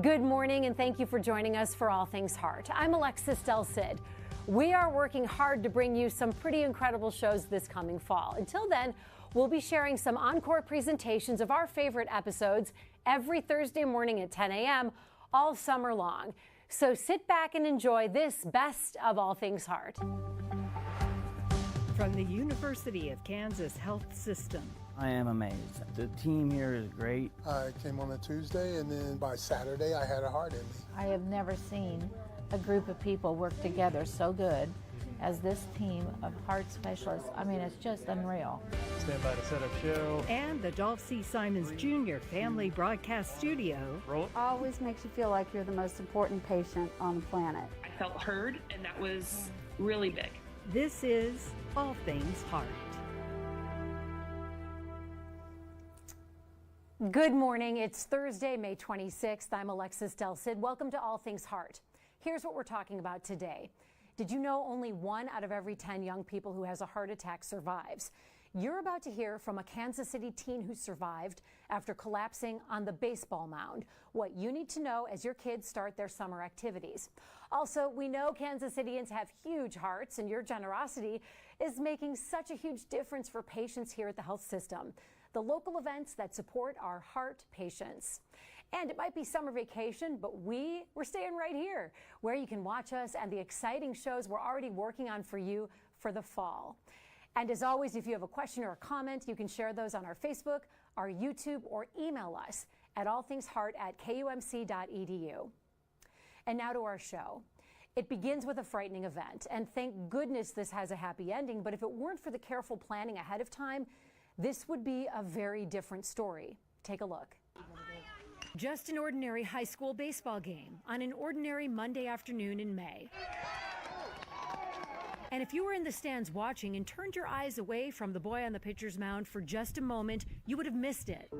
Good morning, and thank you for joining us for All Things Heart. I'm Alexis Del Cid. We are working hard to bring you some pretty incredible shows this coming fall. Until then, we'll be sharing some encore presentations of our favorite episodes every Thursday morning at 10 a.m. all summer long. So sit back and enjoy this best of All Things Heart. From the University of Kansas Health System. I am amazed. The team here is great. I came on a Tuesday, and then by Saturday, I had a heart in me. I have never seen a group of people work together so good as this team of heart specialists. I mean, it's just unreal. Stand by to set up show. And the Dolph C. Simons Jr. Family Broadcast Studio. Roll. Always makes you feel like you're the most important patient on the planet. I felt heard, and that was really big. This is All Things Heart. Good morning. It's Thursday, May 26th. I'm Alexis Del Cid. Welcome to All Things Heart. Here's what we're talking about today. Did you know only 1 out of every 10 young people who has a heart attack survives? You're about to hear from a Kansas City teen who survived after collapsing on the baseball mound. What you need to know as your kids start their summer activities. Also, we know Kansas Cityans have huge hearts, and your generosity is making such a huge difference for patients here at the health system. The local events that support our heart patients. And it might be summer vacation, but we're staying right here where you can watch us and the exciting shows we're already working on for you for the fall. And as always, if you have a question or a comment, you can share those on our Facebook, our YouTube, or email us at allthingsheart@kumc.edu. And now to our show. It begins with a frightening event, and thank goodness this has a happy ending, but if it weren't for the careful planning ahead of time, this would be a very different story. Take a look. Just an ordinary high school baseball game on an ordinary Monday afternoon in May. And if you were in the stands watching and turned your eyes away from the boy on the pitcher's mound for just a moment, you would have missed it.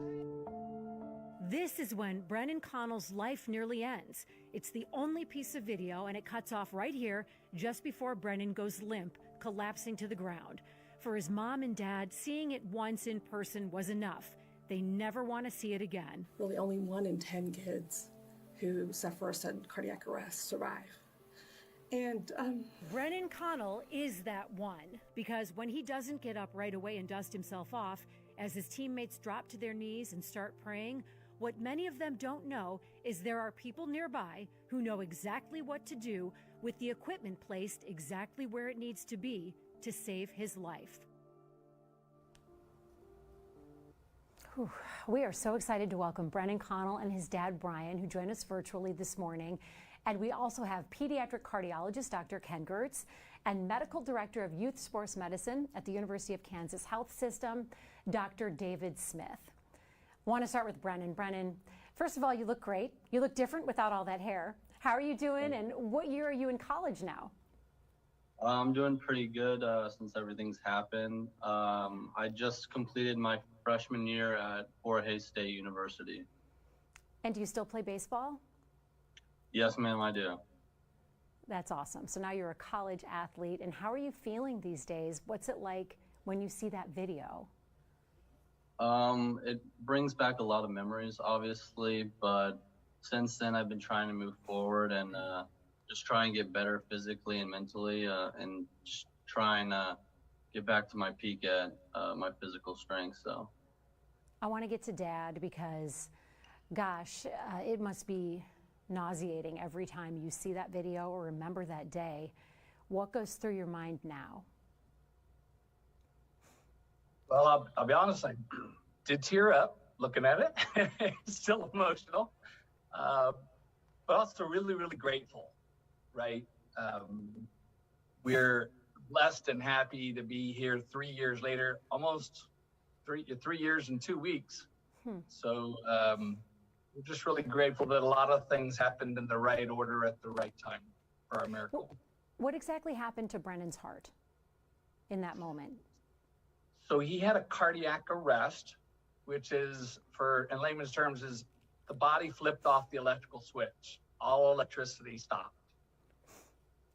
This is when Brennan Connell's life nearly ends. It's the only piece of video, and it cuts off right here just before Brennan goes limp, collapsing to the ground. For his mom and dad, seeing it once in person was enough. They never want to see it again. Really, only 1 in 10 kids who suffer a sudden cardiac arrest survive. And Brennan Connell is that one, because when he doesn't get up right away and dust himself off, as his teammates drop to their knees and start praying, what many of them don't know is there are people nearby who know exactly what to do with the equipment placed exactly where it needs to be to save his life. Whew. We are so excited to welcome Brennan Connell and his dad, Brian, who joined us virtually this morning. And we also have pediatric cardiologist Dr. Ken Gertz and medical director of youth sports medicine at the University of Kansas Health System, Dr. David Smith. I want to start with Brennan. Brennan, first of all, you look great. You look different without all that hair. How are you doing, and what year are you in college now? I'm doing pretty good since everything's happened. I just completed my freshman year at Jorge State University. And do you still play baseball? Yes, ma'am, I do. That's awesome. So now you're a college athlete, and how are you feeling these days? What's it like when you see that video? It brings back a lot of memories, obviously, but since then I've been trying to move forward and just try and get better physically and mentally, and just try and get back to my peak at my physical strength. So I want to get to Dad because, gosh, it must be nauseating every time you see that video or remember that day. What goes through your mind now? Well, I'll be honest, I did tear up looking at it. It's still emotional, but also really, really grateful, right? We're blessed and happy to be here 3 years later, almost 3 years and 2 weeks. So we're just really grateful that a lot of things happened in the right order at the right time for our miracle. What exactly happened to Brennan's heart in that moment? So he had a cardiac arrest, which is, in layman's terms, is the body flipped off the electrical switch. All electricity stopped.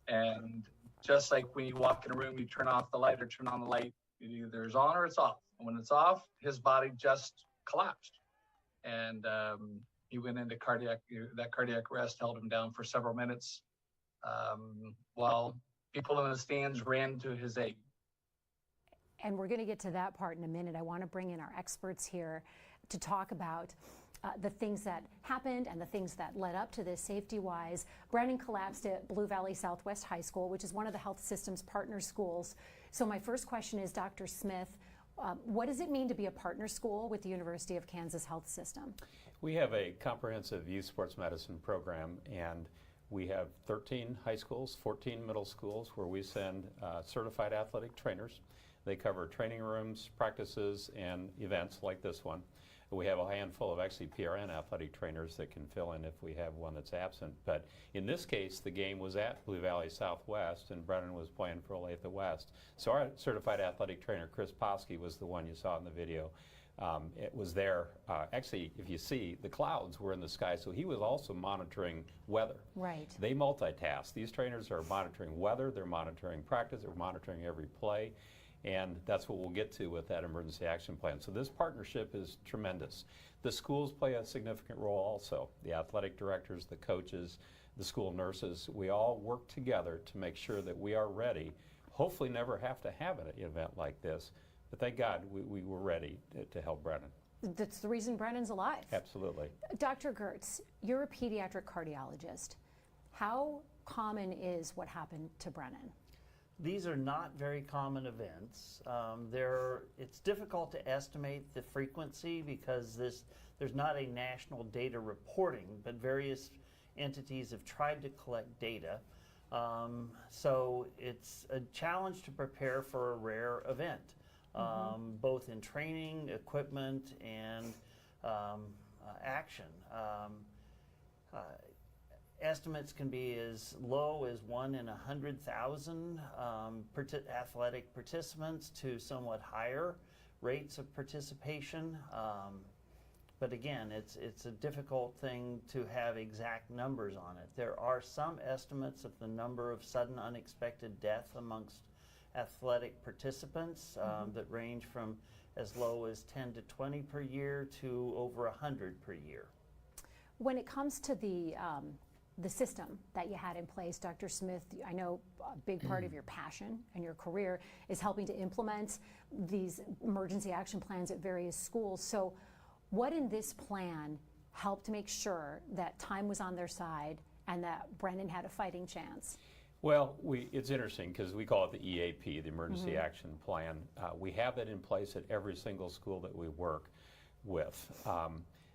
And just like when you walk in a room, you turn off the light or turn on the light, it either is on or it's off. And when it's off, his body just collapsed. And He went into that cardiac arrest held him down for several minutes while people in the stands ran to his aid. And we're going to get to that part in a minute. I want to bring in our experts here to talk about the things that happened and the things that led up to this safety-wise. Brennan collapsed at Blue Valley Southwest High School, which is one of the health system's partner schools. So my first question is, Dr. Smith, what does it mean to be a partner school with the University of Kansas Health System? We have a comprehensive youth sports medicine program, and we have 13 high schools, 14 middle schools, where we send certified athletic trainers. They cover training rooms, practices, and events like this one. We have a handful of actually PRN athletic trainers that can fill in if we have one that's absent. But in this case, the game was at Blue Valley Southwest, and Brennan was playing for Olathe West. So our certified athletic trainer, Chris Posky, was the one you saw in the video. It was there. Actually, if you see, the clouds were in the sky, so he was also monitoring weather. Right. They multitask. These trainers are monitoring weather, they're monitoring practice, they're monitoring every play. And that's what we'll get to with that emergency action plan. So this partnership is tremendous. The schools play a significant role also. The athletic directors, the coaches, the school nurses, we all work together to make sure that we are ready. Hopefully never have to have an event like this, but thank God we were ready to help Brennan. That's the reason Brennan's alive. Absolutely. Dr. Gertz, you're a pediatric cardiologist. How common is what happened to Brennan? These are not very common events. It's difficult to estimate the frequency because there's not a national data reporting, but various entities have tried to collect data. So it's a challenge to prepare for a rare event, both in training, equipment, and action. Estimates can be as low as 1 in 100,000 athletic participants to somewhat higher rates of participation. But again, it's a difficult thing to have exact numbers on it. There are some estimates of the number of sudden unexpected death amongst athletic participants that range from as low as 10 to 20 per year to over 100 per year. When it comes to the system that you had in place, Dr. Smith, I know a big part of your passion and your career is helping to implement these emergency action plans at various schools. So what in this plan helped make sure that time was on their side and that Brennan had a fighting chance? Well, it's interesting because we call it the EAP, the Emergency Action Plan. We have that in place at every single school that we work with.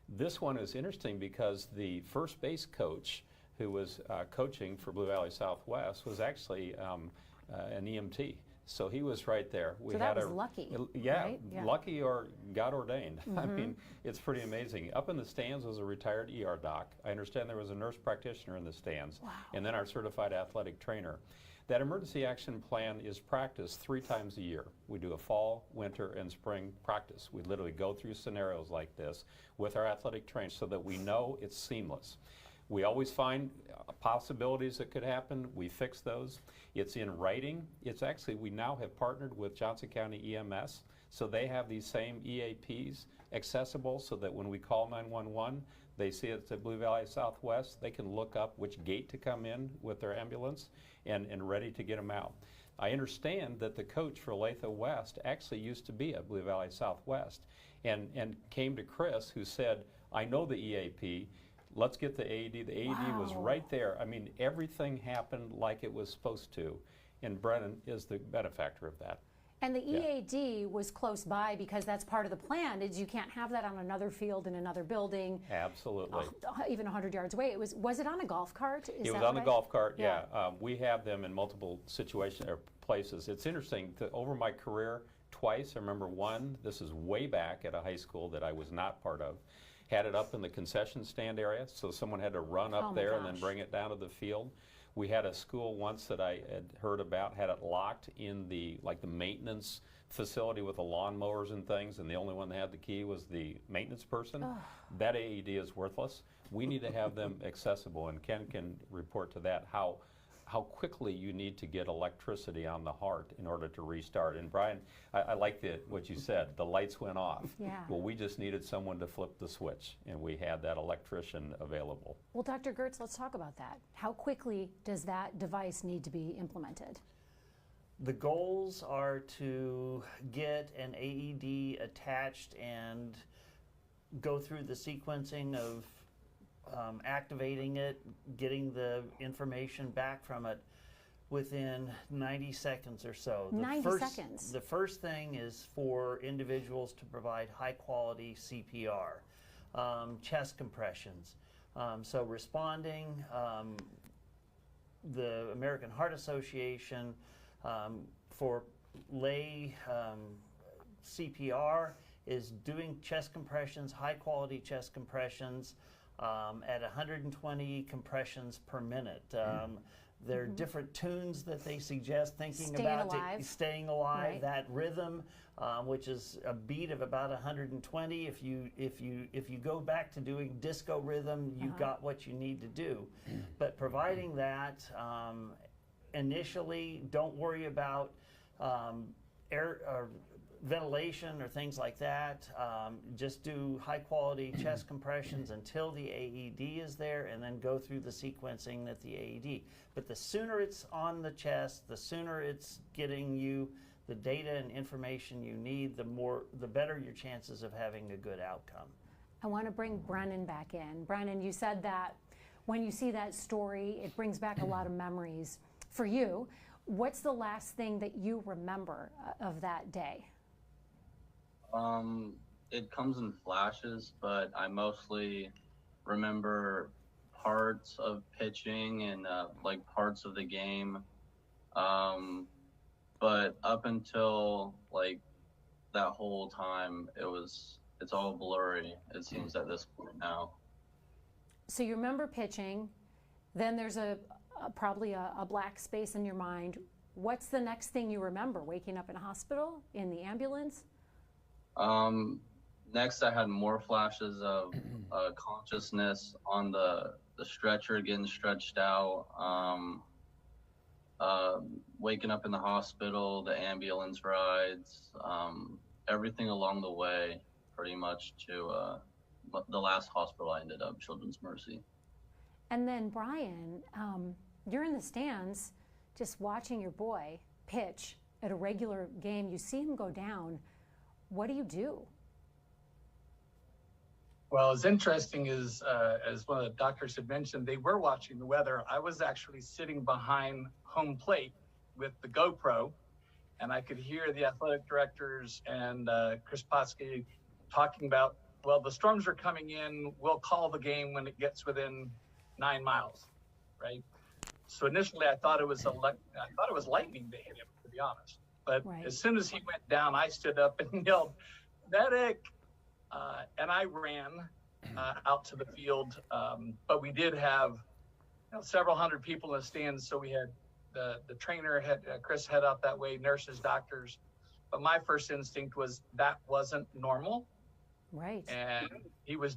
This one is interesting because the first base coach who was coaching for Blue Valley Southwest was actually an EMT. So he was right there. So that was lucky. Yeah, right? Yeah, lucky or God ordained. I mean, it's pretty amazing. Up in the stands was a retired ER doc. I understand there was a nurse practitioner in the stands. Wow. And then our certified athletic trainer. That emergency action plan is practiced 3 times a year. We do a fall, winter, and spring practice. We literally go through scenarios like this with our athletic trainers so that we know it's seamless. We always find possibilities that could happen. We fix those. It's in writing. It's actually, we now have partnered with Johnson County EMS, so they have these same EAPs accessible so that when we call 911, they see it's at Blue Valley Southwest, they can look up which gate to come in with their ambulance and ready to get them out. I understand that the coach for Olathe West actually used to be at Blue Valley Southwest and came to Chris, who said, I know the EAP, let's get the AED. The AED was right there. I mean, everything happened like it was supposed to, and Brennan is the benefactor of that. And the EAD was close by because that's part of the plan, is you can't have that on another field in another building. Absolutely. Even 100 yards away. Was it on a golf cart? It was on the golf cart, yeah. We have them in multiple situations or places. It's interesting, over my career, twice, I remember one, this is way back at a high school that I was not part of, had it up in the concession stand area, so someone had to run up there and then bring it down to the field. We had a school once that I had heard about, had it locked in the maintenance facility with the lawnmowers and things, and the only one that had the key was the maintenance person. That AED is worthless. We need to have them accessible, and Ken can report to that, how how quickly you need to get electricity on the heart in order to restart. And Brian, I like what you said, the lights went off. Yeah. Well, we just needed someone to flip the switch, and we had that electrician available. Well, Dr. Gertz, let's talk about that. How quickly does that device need to be implemented? The goals are to get an AED attached and go through the sequencing of activating it, getting the information back from it within 90 seconds or so. 90 seconds? The first thing is for individuals to provide high quality CPR, chest compressions. So responding, the American Heart Association for lay CPR is doing chest compressions, high quality chest compressions at 120 compressions per minute. There are different tunes that they suggest thinking about staying alive, right. That rhythm, which is a beat of about 120. If you go back to doing disco rhythm, you've got what you need to do. But providing that initially, don't worry about air or ventilation or things like that. Just do high quality chest compressions until the AED is there, and then go through the sequencing at the AED. But the sooner it's on the chest, the sooner it's getting you the data and information you need, the better your chances of having a good outcome. I want to bring Brennan back in. Brennan, you said that when you see that story, it brings back a lot of memories. For you, what's the last thing that you remember of that day? It comes in flashes, but I mostly remember parts of pitching and like parts of the game. But up until like that whole time, it's all blurry, it seems, at this point now. So you remember pitching, then there's probably a black space in your mind. What's the next thing you remember? Waking up in a hospital, in the ambulance? Next, I had more flashes of consciousness on the stretcher, getting stretched out, waking up in the hospital, the ambulance rides, everything along the way, pretty much to the last hospital I ended up, Children's Mercy. And then Brian, you're in the stands just watching your boy pitch at a regular game. You see him go down. What do you do? Well, as interesting as one of the doctors had mentioned, they were watching the weather. I was actually sitting behind home plate with the GoPro, and I could hear the athletic directors and Chris Potsky talking about, well, the storms are coming in. We'll call the game when it gets within 9 miles, right? So initially, I thought it was lightning that hit him, to be honest. But as soon as he went down, I stood up and yelled, "Medic!" And I ran out to the field. But we did have several hundred people in the stands. So we had the trainer, Chris, head out that way, nurses, doctors. But my first instinct was that wasn't normal. Right. And he was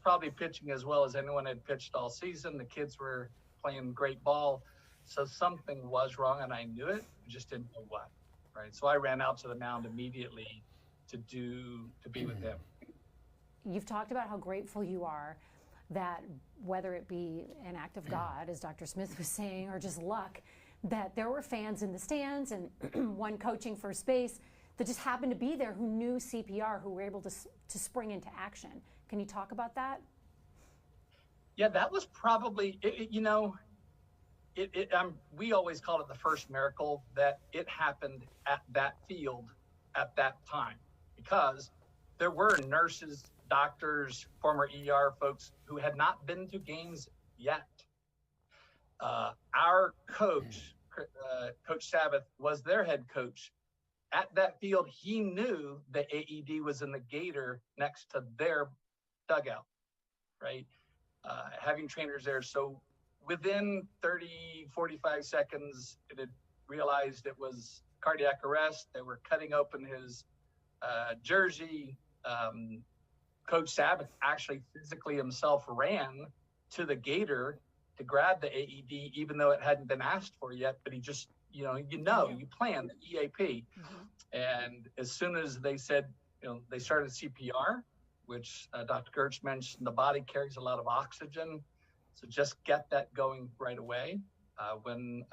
probably pitching as well as anyone had pitched all season. The kids were playing great ball. So something was wrong, and I knew it. I just didn't know what. Right. So I ran out to the mound immediately to be with him. You've talked about how grateful you are that whether it be an act of God, as Dr. Smith was saying, or just luck, that there were fans in the stands and one coaching first base that just happened to be there who knew CPR, who were able to spring into action. Can you talk about that? Yeah, that was probably, we always call it the first miracle that it happened at that field at that time, because there were nurses, doctors, former ER folks who had not been to games yet. Our coach, Coach Sabbath, was their head coach. At that field, he knew the AED was in the gator next to their dugout, right? Having trainers there. So within 30, 45 seconds, it had realized it was cardiac arrest. They were cutting open his jersey. Coach Sabbath actually physically himself ran to the gator to grab the AED, even though it hadn't been asked for yet, but he just, you plan the EAP. And as soon as they said, they started CPR, which Dr. Gertz mentioned, the body carries a lot of oxygen. So just get that going right away. When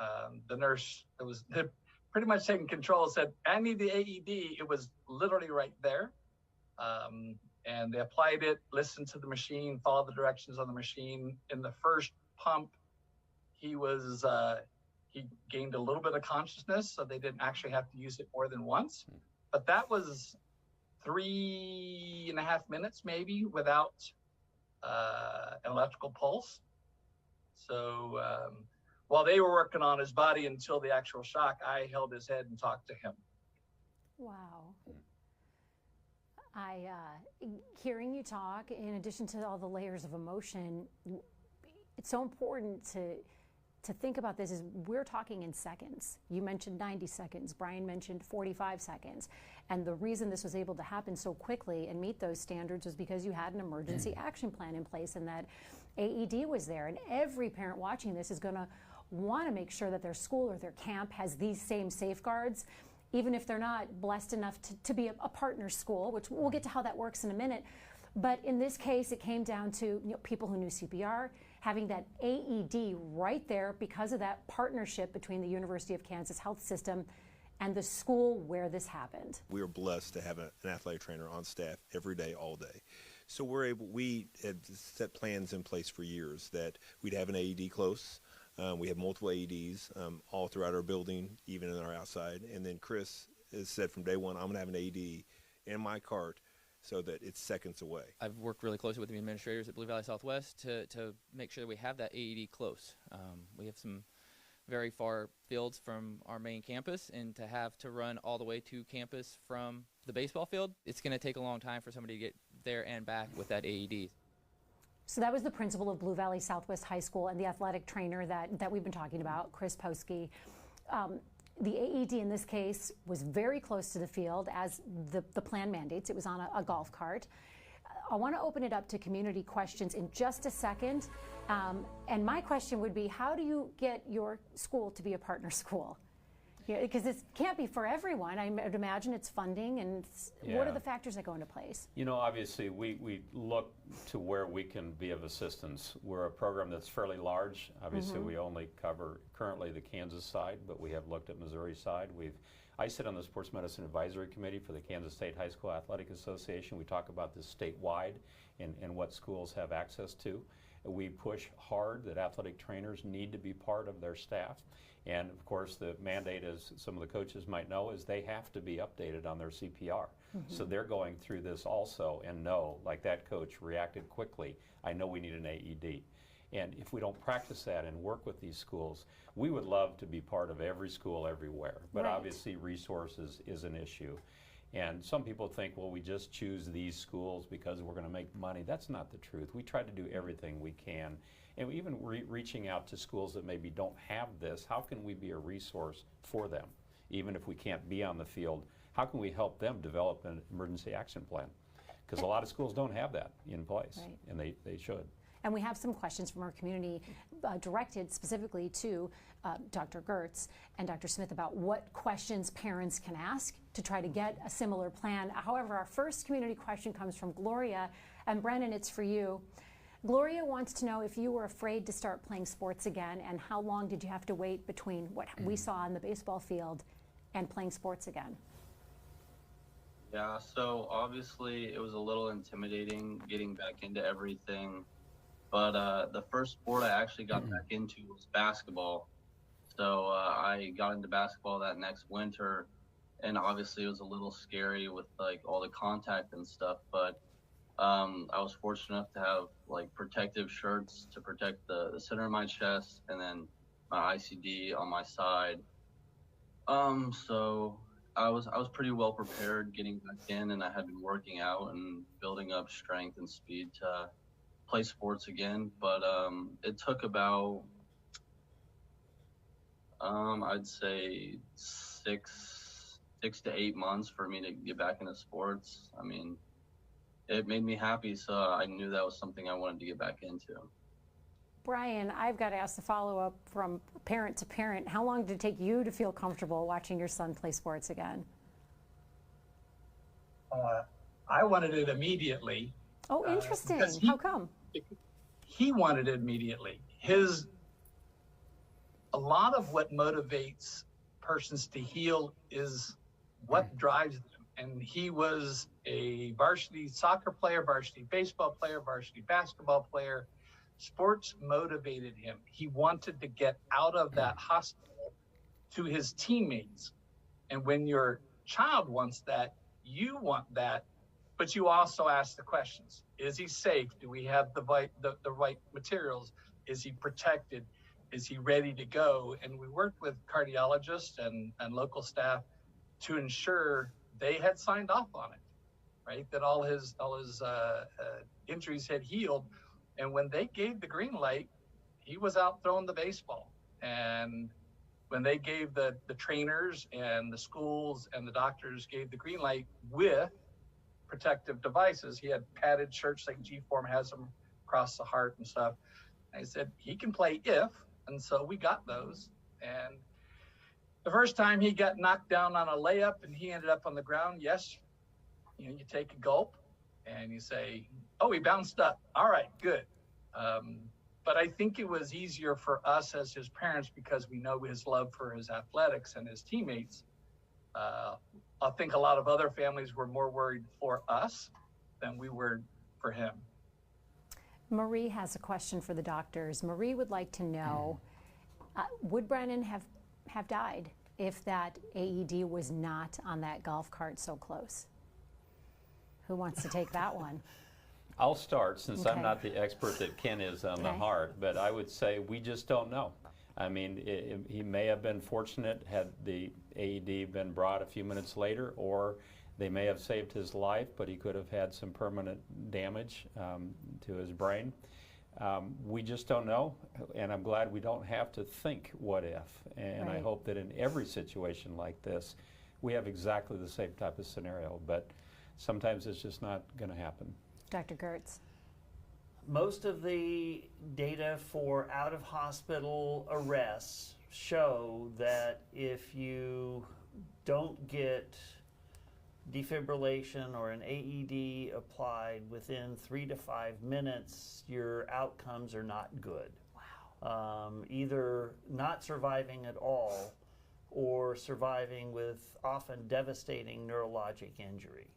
the nurse that was pretty much taking control said, I need the AED, it was literally right there. And they applied it, listened to the machine, followed the directions on the machine. In the first pump, he gained a little bit of consciousness, so they didn't actually have to use it more than once. But that was 3.5 minutes maybe without an electrical pulse. So while they were working on his body until the actual shock, I held his head and talked to him. Wow. Hearing you talk, in addition to all the layers of emotion, it's so important to think about this. Is we're talking in seconds. You mentioned 90 seconds. Brian mentioned 45 seconds. And the reason this was able to happen so quickly and meet those standards was because you had an emergency action plan in place and that AED was there. And every parent watching this is going to want to make sure that their school or their camp has these same safeguards, even if they're not blessed enough to be a partner school, which we'll get to how that works in a minute. But in this case, it came down to people who knew CPR, having that AED right there because of that partnership between the University of Kansas Health System and the school where this happened. We are blessed to have an athletic trainer on staff every day, all day. So we had set plans in place for years that we'd have an AED close. We have multiple AEDs all throughout our building, even in our outside. And then Chris has said from day one, I'm going to have an AED in my cart so that it's seconds away. I've worked really closely with the administrators at Blue Valley Southwest to make sure that we have that AED close. We have some very far fields from our main campus, and to have to run all the way to campus from the baseball field, it's going to take a long time for somebody to get there and back with that AED. So that was the principal of Blue Valley Southwest High School and the athletic trainer that we've been talking about, Chris Poski. The AED in this case was very close to the field as the plan mandates. It was on a golf cart. I want to open it up to community questions in just a second. And my question would be, how do you get your school to be a partner school? Because this can't be for everyone. I would imagine it's funding, and what are the factors that go into place? Obviously we look to where we can be of assistance. We're a program that's fairly large. Obviously we only cover currently the Kansas side, but we have looked at Missouri side. I sit on the Sports Medicine Advisory Committee for the Kansas State High School Athletic Association. We talk about this statewide and what schools have access to. We push hard that athletic trainers need to be part of their staff. And of course, the mandate, as some of the coaches might know, is they have to be updated on their CPR. So they're going through this also and know, like that coach reacted quickly, I know we need an AED. And if we don't practice that and work with these schools, we would love to be part of every school everywhere. But obviously resources is an issue. And some people think, well, we just choose these schools because we're going to make money. That's not the truth. We try to do everything we can. And even reaching out to schools that maybe don't have this, how can we be a resource for them? Even if we can't be on the field, how can we help them develop an emergency action plan? Because a lot of schools don't have that in place, and they should. And we have some questions from our community directed specifically to Dr. Gertz and Dr. Smith about what questions parents can ask to try to get a similar plan. However, our first community question comes from Gloria, and Brennan, it's for you. Gloria wants to know if you were afraid to start playing sports again, and how long did you have to wait between what we saw on the baseball field and playing sports again? Yeah, so obviously it was a little intimidating getting back into everything. But the first sport I actually got back into was basketball. So I got into basketball that next winter, and obviously it was a little scary with like all the contact and stuff. But I was fortunate enough to have like protective shirts to protect the center of my chest, and then my ICD on my side. So I was pretty well prepared getting back in, and I had been working out and building up strength and speed to play sports again. But it took about I'd say six to 8 months for me to get back into sports. I mean, it made me happy, so I knew that was something I wanted to get back into. Brian, I've got to ask the follow-up from parent to parent. How long did it take you to feel comfortable watching your son play sports again? I wanted it immediately. Oh, interesting. How come? He wanted it immediately. A lot of what motivates persons to heal is what drives them. And he was a varsity soccer player, varsity baseball player, varsity basketball player. Sports motivated him. He wanted to get out of that hospital to his teammates. And when your child wants that, you want that, but you also ask the questions. Is he safe? Do we have the right materials? Is he protected? Is he ready to go? And we worked with cardiologists and local staff to ensure they had signed off on it, right? That all his injuries had healed. And when they gave the green light, he was out throwing the baseball. And when they gave the trainers and the schools and the doctors gave the green light with protective devices, he had padded shirts like G-Form has them across the heart and stuff. I said, he can play if, and so we got those. And the first time he got knocked down on a layup and he ended up on the ground, yes, you take a gulp and you say, oh, he bounced up. All right, good. But I think it was easier for us as his parents because we know his love for his athletics and his teammates. I think a lot of other families were more worried for us than we were for him. Marie has a question for the doctors. Marie would like to know, would Brennan have died if that AED was not on that golf cart so close? Who wants to take that one? I'll start since Okay. I'm not the expert that Ken is on the heart, but I would say we just don't know. I mean, he may have been fortunate had the AED been brought a few minutes later, or they may have saved his life, but he could have had some permanent damage to his brain. We just don't know, and I'm glad we don't have to think what if. And I hope that in every situation like this, we have exactly the same type of scenario, but sometimes it's just not going to happen. Dr. Gertz. Most of the data for out-of-hospital arrests show that if you don't get defibrillation or an AED applied within 3 to 5 minutes, your outcomes are not good. Wow. Either not surviving at all or surviving with often devastating neurologic injury.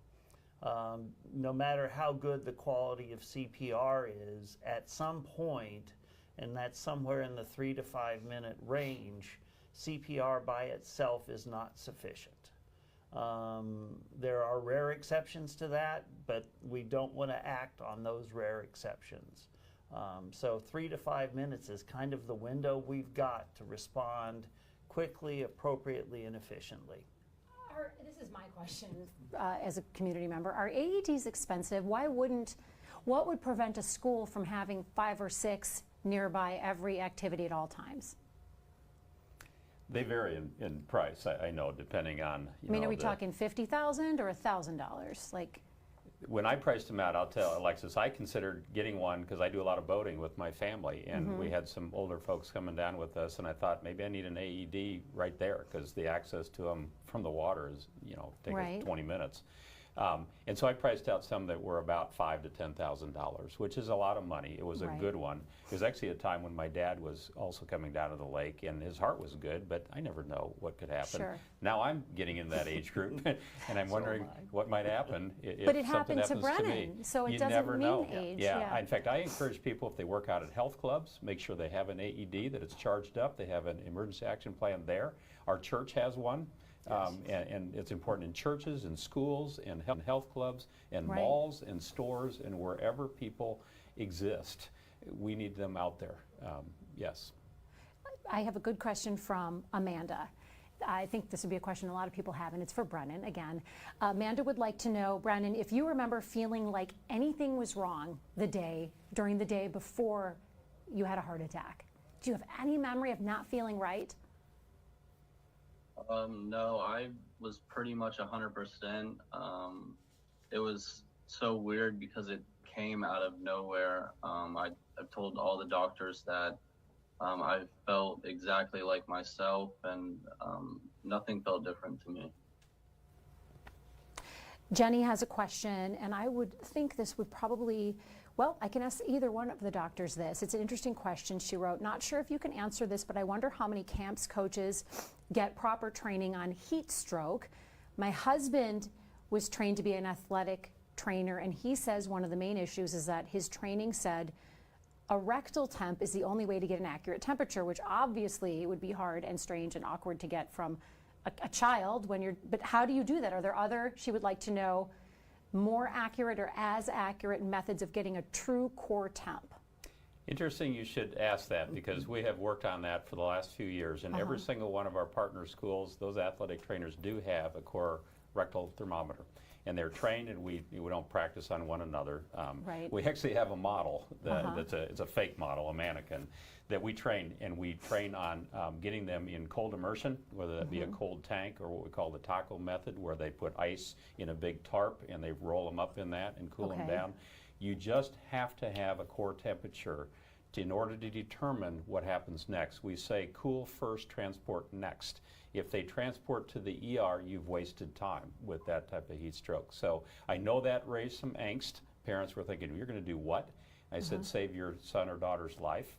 No matter how good the quality of CPR is, at some point, and that's somewhere in the 3 to 5 minute range, CPR by itself is not sufficient. There are rare exceptions to that, but we don't want to act on those rare exceptions. So 3 to 5 minutes is kind of the window we've got to respond quickly, appropriately, and efficiently. This is my question as a community member. Are AEDs expensive? What would prevent a school from having 5 or 6 nearby every activity at all times? They vary in price, I know, depending on, are we talking $50,000 or $1,000? Like, when I priced them out, I'll tell Alexis, I considered getting one because I do a lot of boating with my family, and we had some older folks coming down with us, and I thought maybe I need an AED right there because the access to them from the water is, take us 20 minutes. And so I priced out some that were about $5,000 to $10,000, which is a lot of money. It was a good one. It was actually a time when my dad was also coming down to the lake, and his heart was good, but I never know what could happen. Sure. Now I'm getting in that age group, and I'm wondering what might happen if but it something happened to happens to Brennan, me. so it You doesn't never mean know. age. Yeah. In fact, I encourage people, if they work out at health clubs, make sure they have an AED, that it's charged up. They have an emergency action plan there. Our church has one. And it's important in churches and schools and health clubs and malls and stores and wherever people exist. We need them out there. Yes. I have a good question from Amanda. I think this would be a question a lot of people have, and it's for Brennan again. Amanda would like to know, Brennan, if you remember feeling like anything was wrong during the day before you had a heart attack. Do you have any memory of not feeling right? No, I was pretty much 100%. It was so weird because it came out of nowhere. I've told all the doctors that I felt exactly like myself, and nothing felt different to me. Jenny has a question, and I would think this would probably, well, I can ask either one of the doctors this. It's an interesting question. She wrote, not sure if you can answer this, but I wonder how many camps coaches get proper training on heat stroke. My husband was trained to be an athletic trainer, and he says one of the main issues is that his training said a rectal temp is the only way to get an accurate temperature, which obviously would be hard and strange and awkward to get from a child when you're, but how do you do that? Are there other, she would like to know, more accurate or as accurate methods of getting a true core temp? Interesting you should ask that, because we have worked on that for the last few years, and every single one of our partner schools, those athletic trainers do have a core rectal thermometer. And they're trained, and we don't practice on one another. We actually have a model that's it's a fake model, a mannequin, that we train, and we train on getting them in cold immersion, whether that be a cold tank or what we call the taco method, where they put ice in a big tarp and they roll them up in that and cool them down. You just have to have a core temperature in order to determine what happens next. We say cool first, transport next. If they transport to the ER, you've wasted time with that type of heat stroke. So I know that raised some angst. Parents were thinking, you're going to do what? I said, save your son or daughter's life.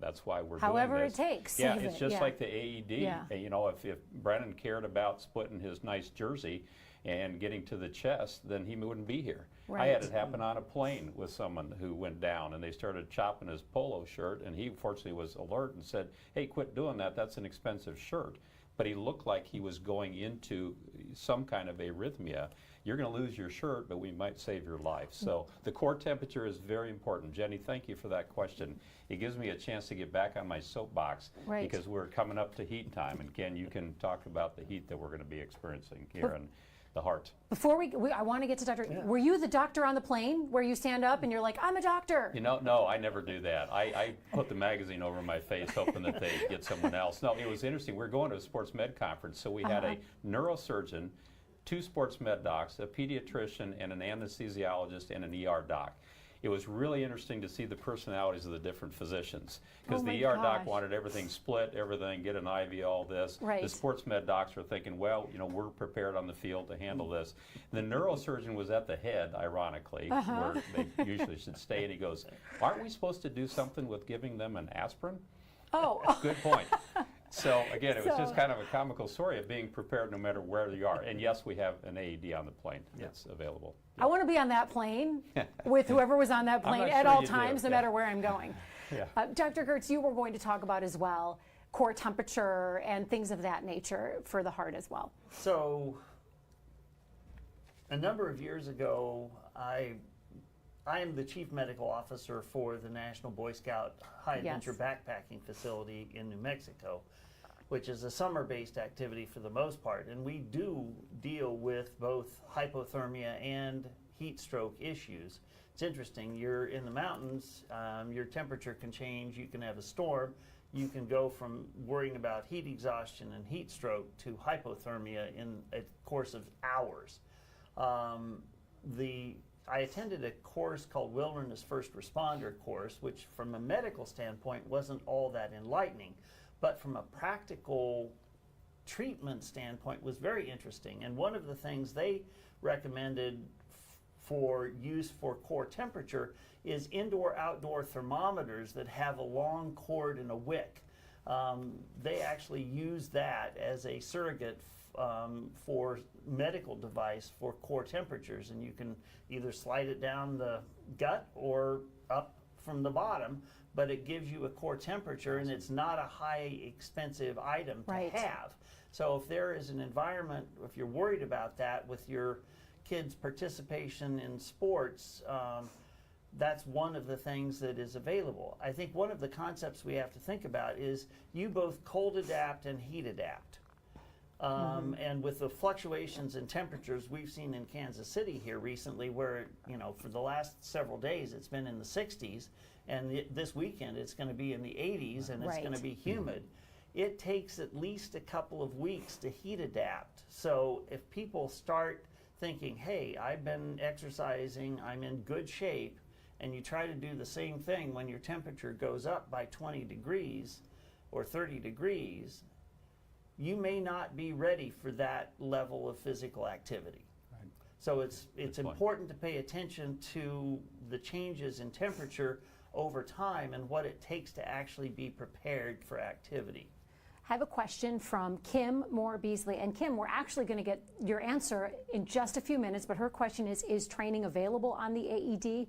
That's why we're doing this. However it takes. Yeah, it's just like the AED. You know, if Brennan cared about splitting his nice jersey and getting to the chest, then he wouldn't be here. I had it happen on a plane with someone who went down, and they started chopping his polo shirt, and he fortunately was alert and said, hey, quit doing that, that's an expensive shirt. But he looked like he was going into some kind of arrhythmia. You're going to lose your shirt, but we might save your life. So the core temperature is very important. Jenny, thank you for that question. It gives me a chance to get back on my soapbox, because we're coming up to heat time. And Ken, you can talk about the heat that we're going to be experiencing here in the heart. Before I want to get to Dr. Were you the doctor on the plane where you stand up and you're like, I'm a doctor? You know, no, I never do that. I put the magazine over my face hoping that they get someone else. No, it was interesting. We're going to a sports med conference, so we had a neurosurgeon, 2 sports med docs, a pediatrician, and an anesthesiologist, and an ER doc. It was really interesting to see the personalities of the different physicians, because the ER doc wanted everything split, everything, get an IV, all this. The sports med docs were thinking, well, you know, we're prepared on the field to handle this. The neurosurgeon was at the head, ironically, where they usually should stay, and he goes, aren't we supposed to do something with giving them an aspirin? Oh. Good point. So again, it was just kind of a comical story of being prepared no matter where you are. And yes, we have an AED on the plane. It's available. I want to be on that plane with whoever was on that plane at all times, no matter where I'm going. Dr. Gertz, you were going to talk about as well core temperature and things of that nature for the heart as well. So a number of years ago, I am the chief medical officer for the National Boy Scout High Adventure Backpacking Facility in New Mexico, which is a summer-based activity for the most part. And we do deal with both hypothermia and heat stroke issues. It's interesting, you're in the mountains, your temperature can change, you can have a storm, you can go from worrying about heat exhaustion and heat stroke to hypothermia in a course of hours. I attended a course called Wilderness First Responder course, which from a medical standpoint wasn't all that enlightening, but from a practical treatment standpoint was very interesting. And one of the things they recommended for use for core temperature is indoor-outdoor thermometers that have a long cord and a wick. They actually use that as a surrogate for medical device for core temperatures, and you can either slide it down the gut or up from the bottom, but it gives you a core temperature, and it's not a high expensive item to have. So if there is an environment, if you're worried about that with your kids' participation in sports, that's one of the things that is available. I think one of the concepts we have to think about is you both cold adapt and heat adapt. And with the fluctuations in temperatures we've seen in Kansas City here recently, where, you know, for the last several days it's been in the 60s, and this weekend it's going to be in the 80s, and it's going to be humid. It takes at least a couple of weeks to heat adapt. So if people start thinking, hey, I've been exercising, I'm in good shape, and you try to do the same thing when your temperature goes up by 20 degrees or 30 degrees, you may not be ready for that level of physical activity. Right. So it's important to pay attention to the changes in temperature over time and what it takes to actually be prepared for activity. I have a question from Kim Moore Beasley. And Kim, we're actually going to get your answer in just a few minutes, but her question is training available on the AED?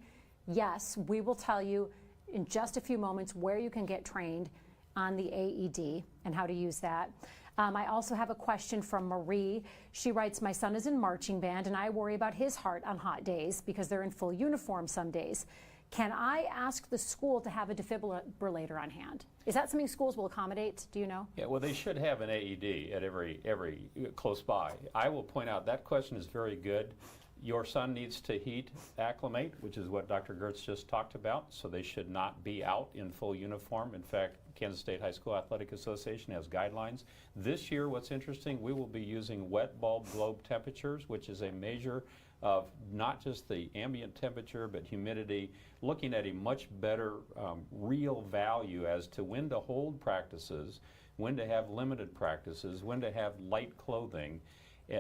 Yes, we will tell you in just a few moments where you can get trained on the AED and how to use that. I also have a question from Marie. She writes, my son is in marching band and I worry about his heart on hot days because they're in full uniform some days. Can I ask the school to have a defibrillator on hand? Is that something schools will accommodate? Do you know? Yeah, well, they should have an AED at every close by. I will point out that question is very good. Your son needs to heat acclimate, which is what Dr. Gertz just talked about, so they should not be out in full uniform. In fact, Kansas State High School Athletic Association has guidelines. This year, what's interesting, we will be using wet bulb globe temperatures, which is a measure of not just the ambient temperature, but humidity, looking at a much better real value as to when to hold practices, when to have limited practices, when to have light clothing.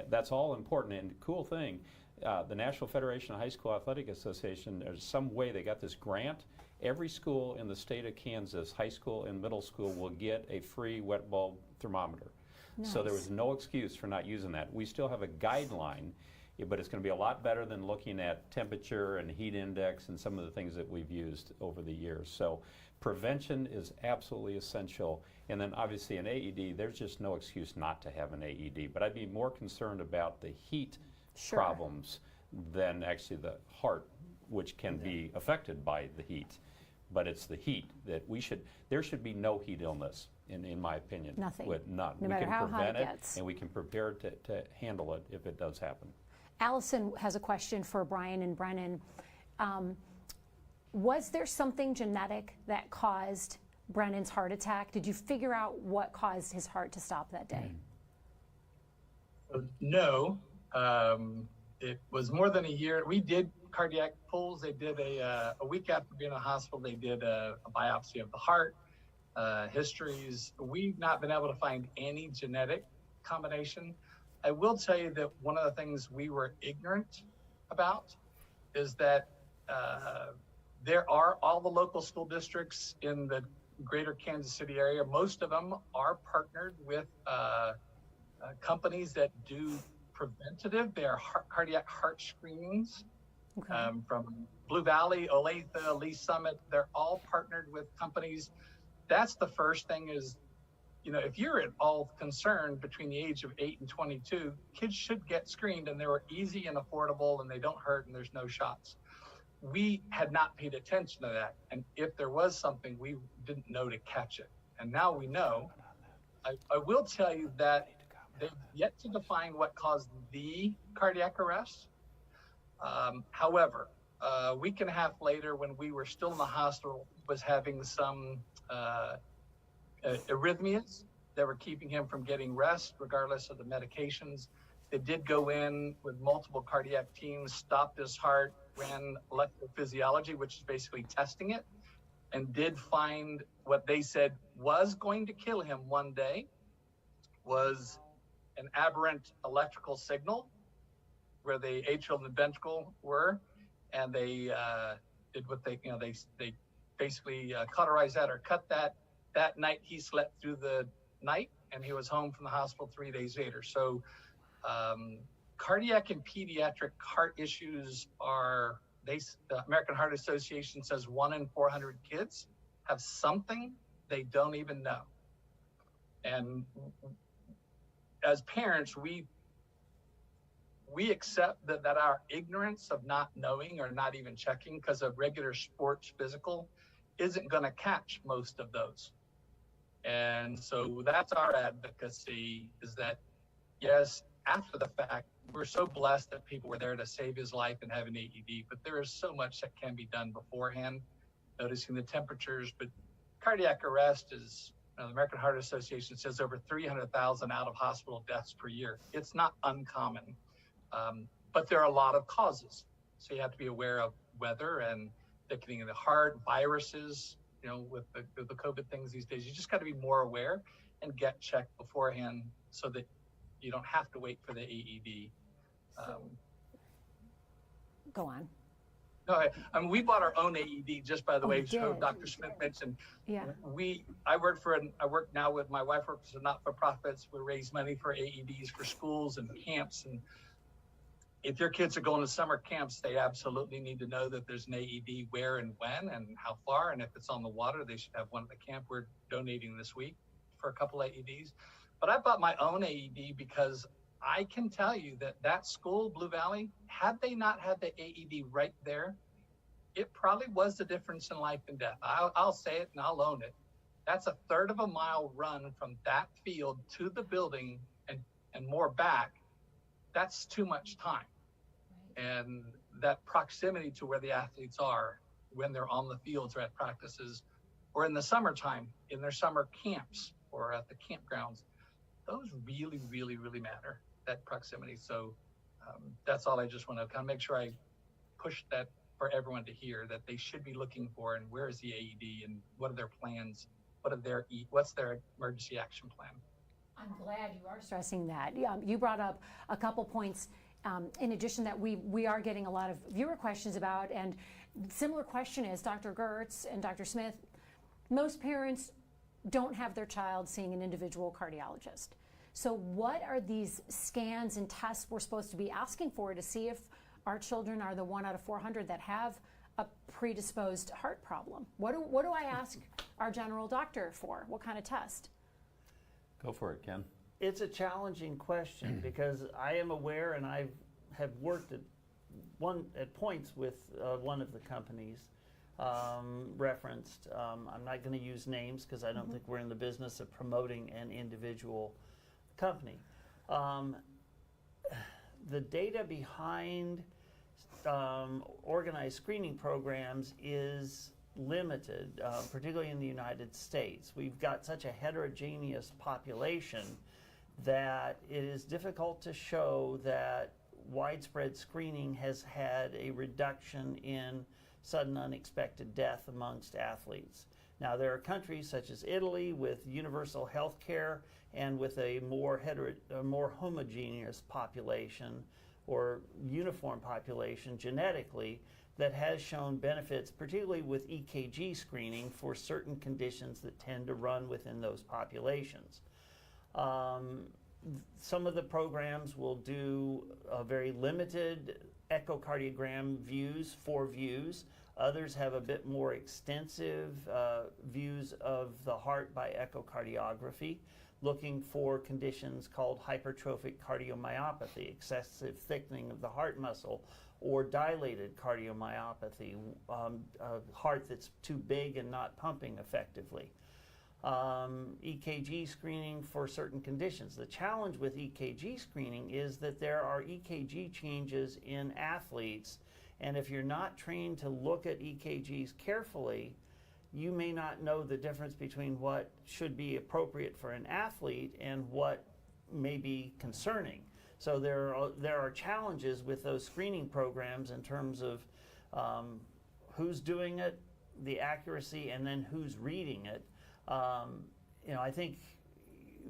That's all important. And the cool thing, the National Federation of High School Athletic Association, there's some way they got this grant. Every school in the state of Kansas, high school and middle school, will get a free wet bulb thermometer. Nice. So there was no excuse for not using that. We still have a guideline, but it's going to be a lot better than looking at temperature and heat index and some of the things that we've used over the years. So prevention is absolutely essential. And then obviously an AED, there's just no excuse not to have an AED. But I'd be more concerned about the heat problems than actually the heart, which can be affected by the heat. But it's the heat that there should be no heat illness, in my opinion. Nothing. With none. No matter how hot it gets. And we can prepare to handle it if it does happen. Allison has a question for Brian and Brennan. Was there something genetic that caused Brennan's heart attack? Did you figure out what caused his heart to stop that day? No. It was more than a year. We did cardiac pulls. They did a week after being in the hospital, they did a biopsy of the heart, histories. We've not been able to find any genetic combination. I will tell you that one of the things we were ignorant about is that there are all the local school districts in the greater Kansas City area. Most of them are partnered with companies that do preventative. They are cardiac heart screenings. Okay. From Blue Valley, Olathe, Lee Summit. They're all partnered with companies. That's the first thing is, if you're at all concerned between the age of 8 and 22, kids should get screened, and they were easy and affordable, and they don't hurt, and there's no shots. We had not paid attention to that, and if there was something, we didn't know to catch it. And now we know. I will tell you that they've yet to define what caused the cardiac arrest. However, a week and a half later, when we were still in the hospital, was having some arrhythmias that were keeping him from getting rest, regardless of the medications. They did go in with multiple cardiac teams, stopped his heart, ran electrophysiology, which is basically testing it, and did find what they said was going to kill him one day was an aberrant electrical signal where the atrial and the ventricle were, and they did what they basically cauterized that or cut that. That night he slept through the night, and he was home from the hospital 3 days later. So cardiac and pediatric heart issues the American Heart Association says 1 in 400 kids have something they don't even know. And as parents, we accept that our ignorance of not knowing or not even checking because of regular sports physical isn't going to catch most of those. And so that's our advocacy, is that, yes, after the fact, we're so blessed that people were there to save his life and have an AED, but there is so much that can be done beforehand, noticing the temperatures. But cardiac arrest is, the American Heart Association says over 300,000 out-of-hospital deaths per year. It's not uncommon, but there are a lot of causes. So you have to be aware of weather and thickening of the heart, viruses, you know, with the COVID things these days. You just got to be more aware and get checked beforehand so that you don't have to wait for the AED. Go on. No, I mean, we bought our own AED just by the way. So Dr. Smith mentioned. Yeah. I work now with my wife works for not-for-profits. We raise money for AEDs for schools and camps. And if your kids are going to summer camps, they absolutely need to know that there's an AED where and when and how far. And if it's on the water, they should have one at the camp. We're donating this week for a couple AEDs. But I bought my own AED because I can tell you that school, Blue Valley, had they not had the AED right there, it probably was the difference in life and death. I'll say it and I'll own it. That's a third of a mile run from that field to the building and more back. That's too much time. And that proximity to where the athletes are when they're on the fields or at practices or in the summertime, in their summer camps or at the campgrounds, those really, really, really matter, that proximity. So that's all I just want to kind of make sure I push that for everyone to hear, that they should be looking for, and where is the AED and what are their plans? What's their emergency action plan? I'm glad you are stressing that. You brought up a couple points in addition that we are getting a lot of viewer questions about, and similar question is, Dr. Gertz and Dr. Smith, most parents don't have their child seeing an individual cardiologist. So what are these scans and tests we're supposed to be asking for to see if our children are the 1 out of 400 that have a predisposed heart problem? What do I ask our general doctor for? What kind of test? Go for it, Ken. It's a challenging question because I am aware, and I have worked at points with one of the companies referenced. I'm not going to use names because I don't think we're in the business of promoting an individual company. The data behind organized screening programs is limited, particularly in the United States. We've got such a heterogeneous population that it is difficult to show that widespread screening has had a reduction in sudden unexpected death amongst athletes. Now, there are countries such as Italy with universal health care and with a more homogeneous population or uniform population genetically that has shown benefits, particularly with EKG screening for certain conditions that tend to run within those populations. Some of the programs will do a very limited echocardiogram views, 4 views. Others have a bit more extensive views of the heart by echocardiography, looking for conditions called hypertrophic cardiomyopathy, excessive thickening of the heart muscle, or dilated cardiomyopathy, a heart that's too big and not pumping effectively. EKG screening for certain conditions. The challenge with EKG screening is that there are EKG changes in athletes, and if you're not trained to look at EKGs carefully, you may not know the difference between what should be appropriate for an athlete and what may be concerning. So there are challenges with those screening programs in terms of who's doing it, the accuracy, and then who's reading it. I think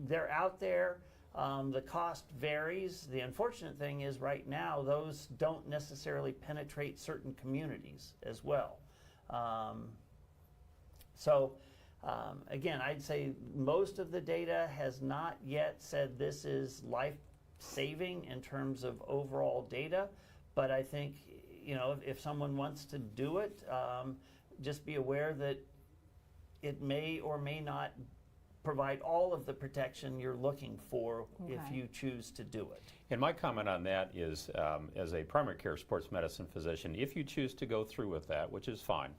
they're out there. The cost varies. The unfortunate thing is right now those don't necessarily penetrate certain communities as well. Again, I'd say most of the data has not yet said this is life-saving in terms of overall data, but I think, if someone wants to do it, just be aware that it may or may not provide all of the protection you're looking for if you choose to do it. And my comment on that is, as a primary care sports medicine physician, if you choose to go through with that, which is fine,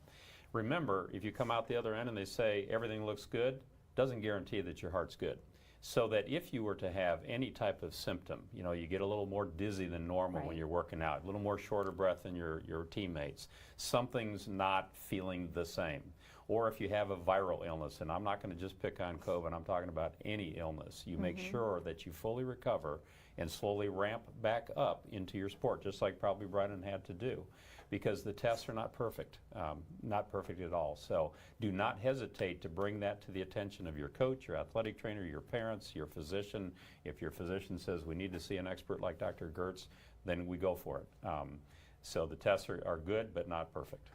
remember, if you come out the other end and they say everything looks good, doesn't guarantee that your heart's good. So that if you were to have any type of symptom, you get a little more dizzy than normal when you're working out, a little more shorter breath than your teammates, something's not feeling the same. Or if you have a viral illness, and I'm not going to just pick on COVID, I'm talking about any illness, you make sure that you fully recover and slowly ramp back up into your sport, just like probably Brennan had to do, because the tests are not perfect at all. So do not hesitate to bring that to the attention of your coach, your athletic trainer, your parents, your physician. If your physician says we need to see an expert like Dr. Gertz, then we go for it. So the tests are good, but not perfect.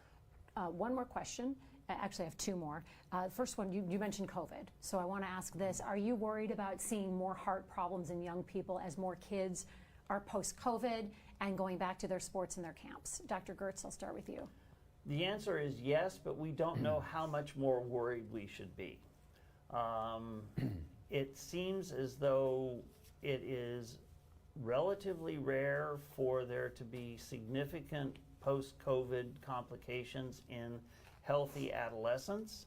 One more question. Actually, I have two more. First one, you mentioned COVID. So I want to ask this. Are you worried about seeing more heart problems in young people as more kids are post-COVID and going back to their sports and their camps? Dr. Gertz, I'll start with you. The answer is yes, but we don't know how much more worried we should be. It seems as though it is relatively rare for there to be significant post-COVID complications in healthy adolescents,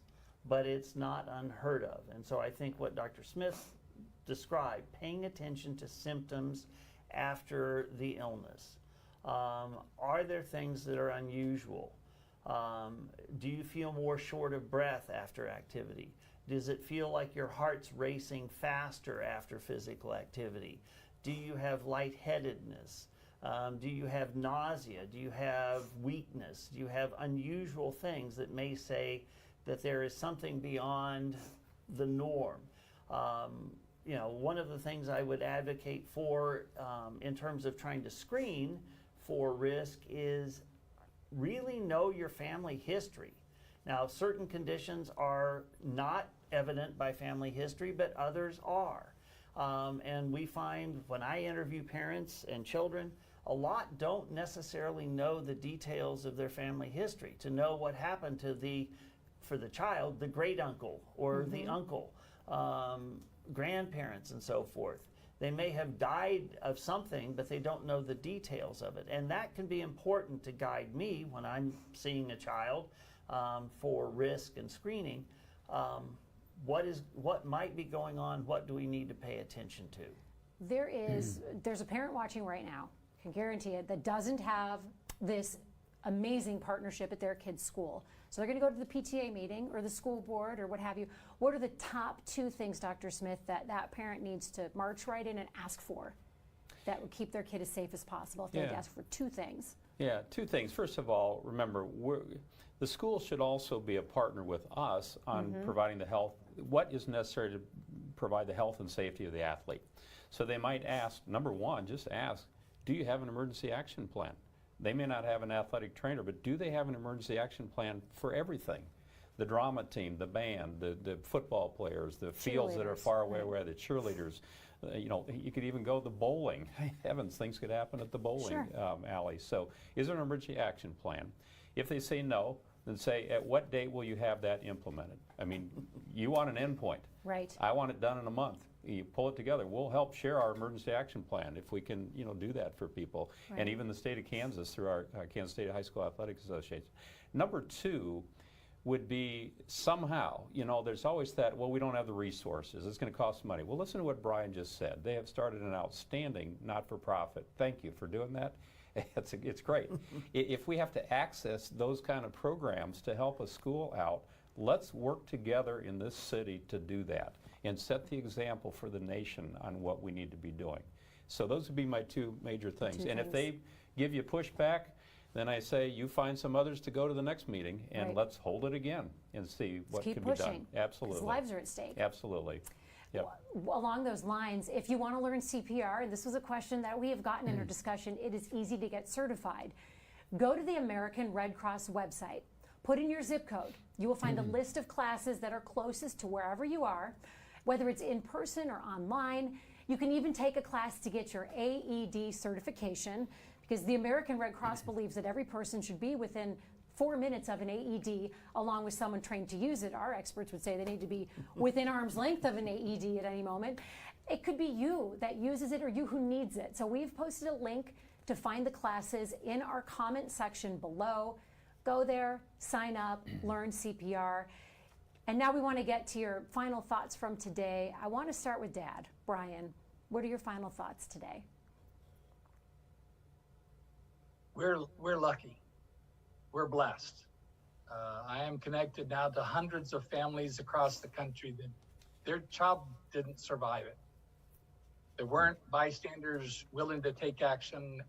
but it's not unheard of. And so I think what Dr. Smith described, paying attention to symptoms after the illness. Are there things that are unusual? Do you feel more short of breath after activity? Does it feel like your heart's racing faster after physical activity? Do you have lightheadedness? Do you have nausea? Do you have weakness? Do you have unusual things that may say that there is something beyond the norm? You know, one of the things I would advocate for in terms of trying to screen for risk is really know your family history. Now, certain conditions are not evident by family history, but others are. And we find when I interview parents and children, a lot don't necessarily know the details of their family history to know what happened to for the child, the great uncle or the uncle, grandparents and so forth. They may have died of something, but they don't know the details of it. And that can be important to guide me when I'm seeing a child for risk and screening. What might be going on? What do we need to pay attention to? There's a parent watching right now, can guarantee it, that doesn't have this amazing partnership at their kid's school. So they're going to go to the PTA meeting or the school board or what have you. What are the top two things, Dr. Smith, that parent needs to march right in and ask for that would keep their kid as safe as possible if they had to ask for two things? Yeah, two things. First of all, remember, the school should also be a partner with us on providing the health, what is necessary to provide the health and safety of the athlete. So they might ask, number one, just ask, do you have an emergency action plan? They may not have an athletic trainer, but do they have an emergency action plan for everything? The drama team, the band, the football players, the fields that are far away, where the cheerleaders. You know, you could even go to the bowling. Heavens, things could happen at the bowling alley. So is there an emergency action plan? If they say no, then say, at what date will you have that implemented? I mean, you want an endpoint. Right. I want it done in a month. You pull it together. We'll help share our emergency action plan if we can, you know, do that for people. Right. And even the state of Kansas through our Kansas State High School Athletics Association. Number two would be somehow, you know, there's always that, well, we don't have the resources. It's going to cost money. Well, listen to what Brian just said. They have started an outstanding not-for-profit. Thank you for doing that. It's great. If we have to access those kind of programs to help a school out, let's work together in this city to do that and set the example for the nation on what we need to be doing. So those would be my two major things. If they give you pushback, then I say you find some others to go to the next meeting and let's hold it again and see what can be done. Absolutely. Because lives are at stake. Absolutely. Yep. Along those lines, if you want to learn CPR, and this was a question that we have gotten in our discussion, it is easy to get certified. Go to the American Red Cross website, put in your zip code. You will find a list of classes that are closest to wherever you are, whether it's in person or online. You can even take a class to get your AED certification, because the American Red Cross believes that every person should be within 4 minutes of an AED, along with someone trained to use it. Our experts would say they need to be within arm's length of an AED at any moment. It could be you that uses it or you who needs it. So we've posted a link to find the classes in our comment section below. Go there, sign up, learn CPR. And now we want to get to your final thoughts from today. I want to start with Dad. Brian, what are your final thoughts today? We're lucky. We're blessed. I am connected now to hundreds of families across the country that their child didn't survive it. There weren't bystanders willing to take action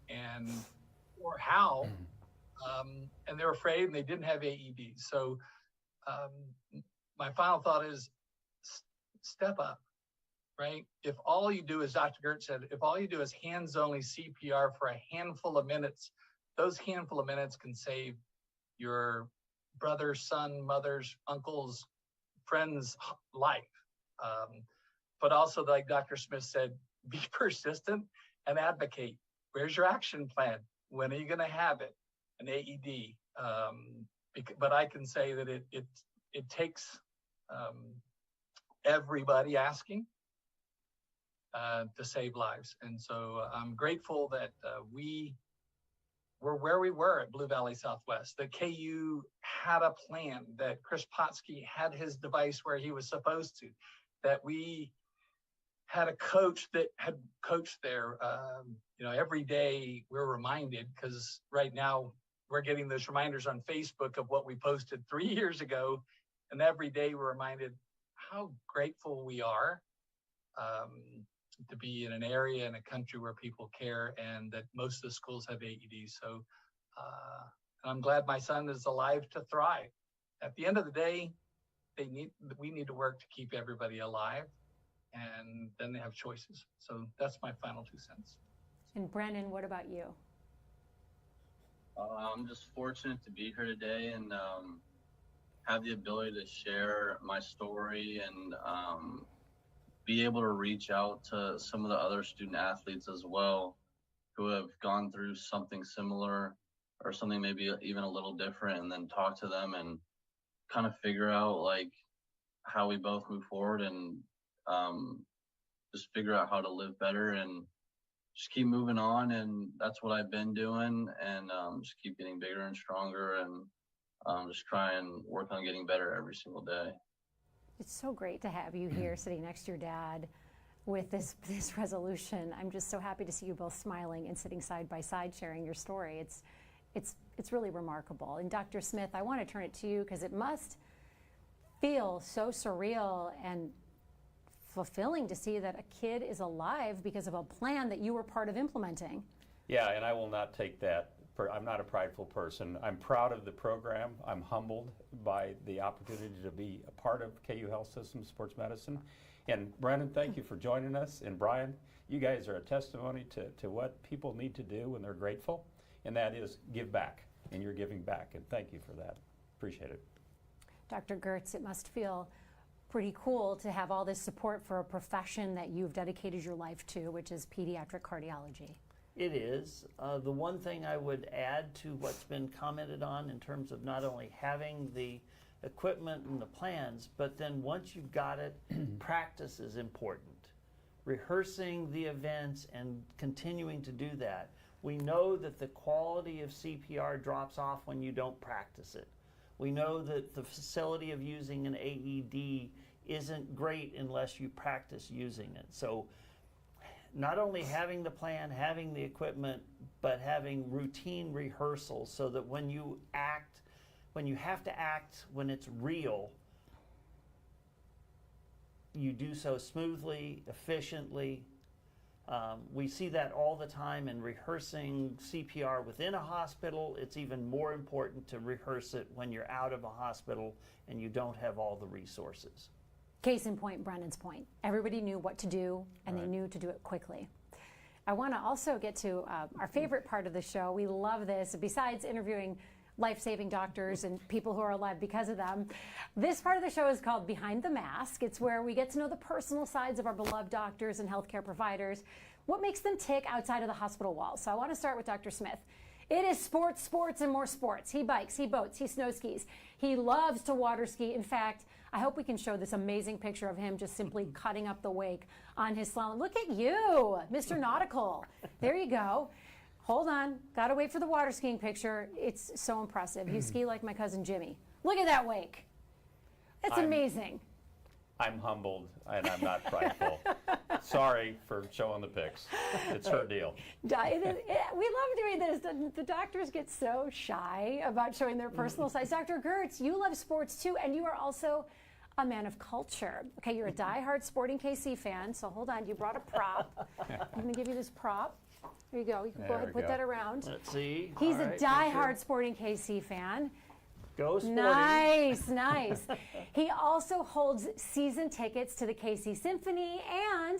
or how, and they're afraid and they didn't have AEDs. So my final thought is step up, right? If all you do, as Dr. Gertz said, if all you do is hands-only CPR for a handful of minutes, those handful of minutes can save your brother's, son, mother's, uncle's, friend's life. But also, like Dr. Smith said, be persistent and advocate. Where's your action plan? When are you going to have it? An AED. But I can say that it takes everybody asking to save lives. And so I'm grateful that we were where we were at Blue Valley Southwest, that KU had a plan, that Chris Potsky had his device where he was supposed to, that we had a coach that had coached there. Every day we're reminded, because right now we're getting those reminders on Facebook of what we posted 3 years ago. And every day we're reminded how grateful we are to be in an area in a country where people care, and that most of the schools have AEDs. So I'm glad my son is alive to thrive. At the end of the day, we need to work to keep everybody alive, and then they have choices. So that's my final 2 cents. And Brennan, what about you? I'm just fortunate to be here today and have the ability to share my story and be able to reach out to some of the other student athletes as well who have gone through something similar or something maybe even a little different, and then talk to them and kind of figure out like how we both move forward and just figure out how to live better and just keep moving on. And that's what I've been doing, and just keep getting bigger and stronger, and just try and work on getting better every single day. It's so great to have you here sitting next to your dad with this resolution. I'm just so happy to see you both smiling and sitting side by side sharing your story. It's really remarkable. And Dr. Smith, I want to turn it to you because it must feel so surreal and fulfilling to see that a kid is alive because of a plan that you were part of implementing. Yeah, and I will not take that. I'm not a prideful person. I'm proud of the program. I'm humbled by the opportunity to be a part of KU Health System Sports Medicine. And Brennan, thank you for joining us. And Brian, you guys are a testimony to what people need to do when they're grateful, and that is give back. And you're giving back, and thank you for that. Appreciate it. Dr. Gertz, it must feel pretty cool to have all this support for a profession that you've dedicated your life to, which is pediatric cardiology. It is. The one thing I would add to what's been commented on in terms of not only having the equipment and the plans, but then once you've got it, practice is important. Rehearsing the events and continuing to do that. We know that the quality of CPR drops off when you don't practice it. We know that the facility of using an AED isn't great unless you practice using it. So not only having the plan, having the equipment, but having routine rehearsals so that when you act, when you have to act, when it's real, you do so smoothly, efficiently. We see that all the time in rehearsing CPR within a hospital. It's even more important to rehearse it when you're out of a hospital and you don't have all the resources. Case in point, Brennan's point. Everybody knew what to do, and they knew to do it quickly. I want to also get to our favorite part of the show. We love this. Besides interviewing life-saving doctors and people who are alive because of them, this part of the show is called Behind the Mask. It's where we get to know the personal sides of our beloved doctors and healthcare providers, what makes them tick outside of the hospital walls. So I want to start with Dr. Smith. It is sports, sports, and more sports. He bikes, he boats, he snow skis. He loves to water ski. In fact, I hope we can show this amazing picture of him just simply cutting up the wake on his slalom. Look at you, Mr. Nautical. There you go. Hold on, gotta wait for the water skiing picture. It's so impressive. You ski like my cousin Jimmy. Look at that wake. It's amazing. I'm humbled and I'm not prideful. Sorry for showing the pics. It's her deal. We love doing this. The doctors get so shy about showing their personal sides. Dr. Gertz, you love sports too, and you are also a man of culture. Okay, you're a diehard Sporting KC fan, so hold on, you brought a prop. I'm gonna give you this prop. There you go, you can go ahead and put that around. Let's see. He's a diehard Sporting KC fan. Go Sporting. Nice, nice. He also holds season tickets to the KC Symphony, and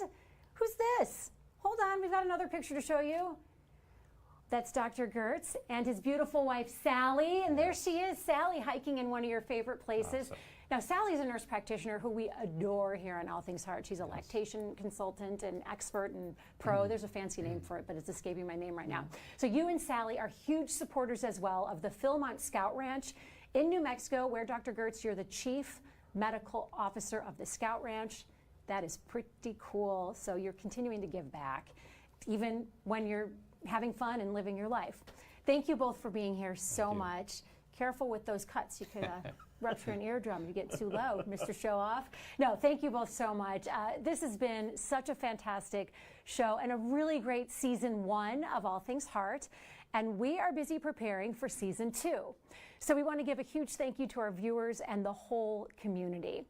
who's this? Hold on, we've got another picture to show you. That's Dr. Gertz and his beautiful wife, Sally. And there she is, Sally, hiking in one of your favorite places. Awesome. Now, Sally's a nurse practitioner who we adore here on All Things Heart. She's a lactation consultant and expert and pro. There's a fancy name for it, but it's escaping my name right now. So you and Sally are huge supporters as well of the Philmont Scout Ranch in New Mexico, where Dr. Gertz, you're the chief medical officer of the Scout Ranch. That is pretty cool. So you're continuing to give back, even when you're having fun and living your life. Thank you both for being here so much. Careful with those cuts. You could rupture an eardrum if you get too low, Mr. Show Off. No, thank you both so much. This has been such a fantastic show and a really great season 1 of All Things Heart. And we are busy preparing for season 2. So we want to give a huge thank you to our viewers and the whole community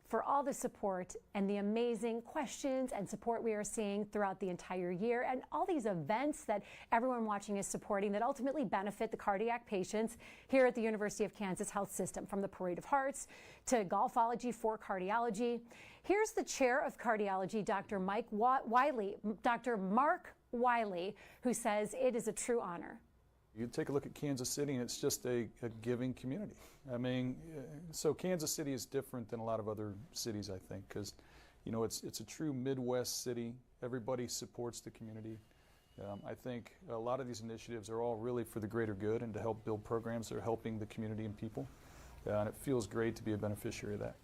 for all the support and the amazing questions and support we are seeing throughout the entire year, and all these events that everyone watching is supporting that ultimately benefit the cardiac patients here at the University of Kansas Health System, from the Parade of Hearts to Golfology for Cardiology. Here's the chair of cardiology, Dr. Mark Wiley, who says it is a true honor. You take a look at Kansas City, and it's just a giving community. I mean, so Kansas City is different than a lot of other cities, I think, because, you know, it's a true Midwest city. Everybody supports the community. I think a lot of these initiatives are all really for the greater good and to help build programs that are helping the community and people. And it feels great to be a beneficiary of that.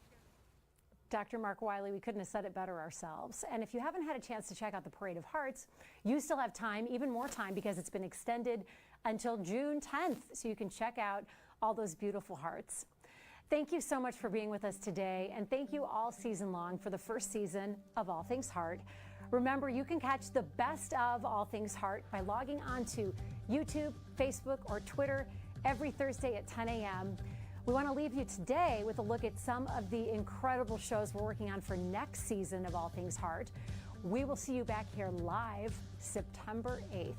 Dr. Mark Wiley, we couldn't have said it better ourselves. And if you haven't had a chance to check out the Parade of Hearts, you still have time, even more time, because it's been extended until June 10th, so you can check out all those beautiful hearts. Thank you so much for being with us today, and thank you all season long for the first season of All Things Heart. Remember, you can catch the best of All Things Heart by logging on to YouTube, Facebook, or Twitter every Thursday at 10 a.m. We want to leave you today with a look at some of the incredible shows we're working on for next season of All Things Heart. We will see you back here live September 8th.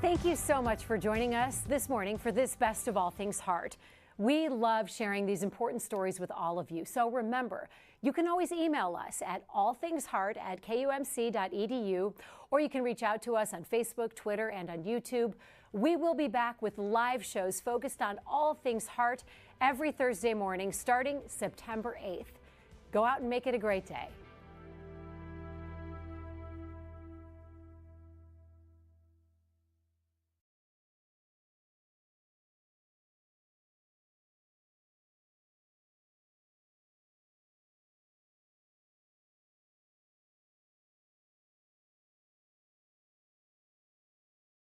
Thank you so much for joining us this morning for this Best of All Things Heart. We love sharing these important stories with all of you. So remember, you can always email us at allthingsheart@kumc.edu, or you can reach out to us on Facebook, Twitter, and on YouTube. We will be back with live shows focused on all things heart every Thursday morning starting September 8th. Go out and make it a great day.